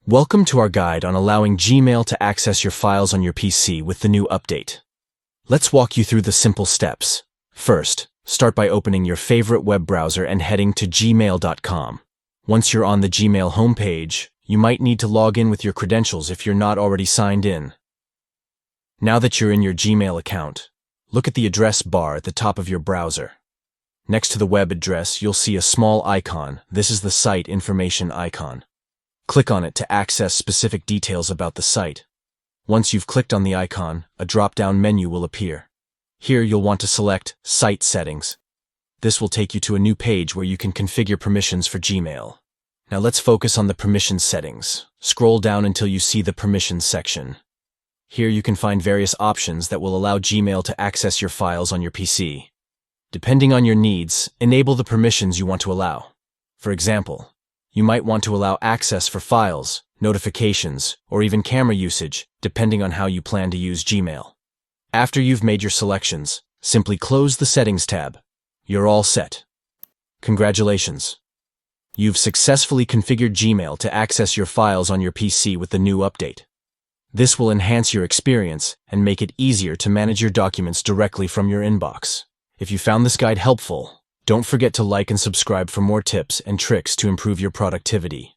Welcome to our guide on allowing Gmail to access your files on your PC with the new update. Let's walk you through the simple steps. First, start by opening your favorite web browser and heading to gmail.com. Once you're on the Gmail homepage, you might need to log in with your credentials if you're not already signed in. Now that you're in your Gmail account, look at the address bar at the top of your browser. Next to the web address, you'll see a small icon. This is the site information icon. Click on it to access specific details about the site. Once you've clicked on the icon, a drop-down menu will appear. Here you'll want to select Site Settings. This will take you to a new page where you can configure permissions for Gmail. Now let's focus on the permissions settings. Scroll down until you see the permissions section. Here you can find various options that will allow Gmail to access your files on your PC. Depending on your needs, enable the permissions you want to allow. For example, you might want to allow access for files, notifications, or even camera usage, depending on how you plan to use Gmail. After you've made your selections, simply close the Settings tab. You're all set. Congratulations! You've successfully configured Gmail to access your files on your PC with the new update. This will enhance your experience and make it easier to manage your documents directly from your inbox. If you found this guide helpful, don't forget to like and subscribe for more tips and tricks to improve your productivity.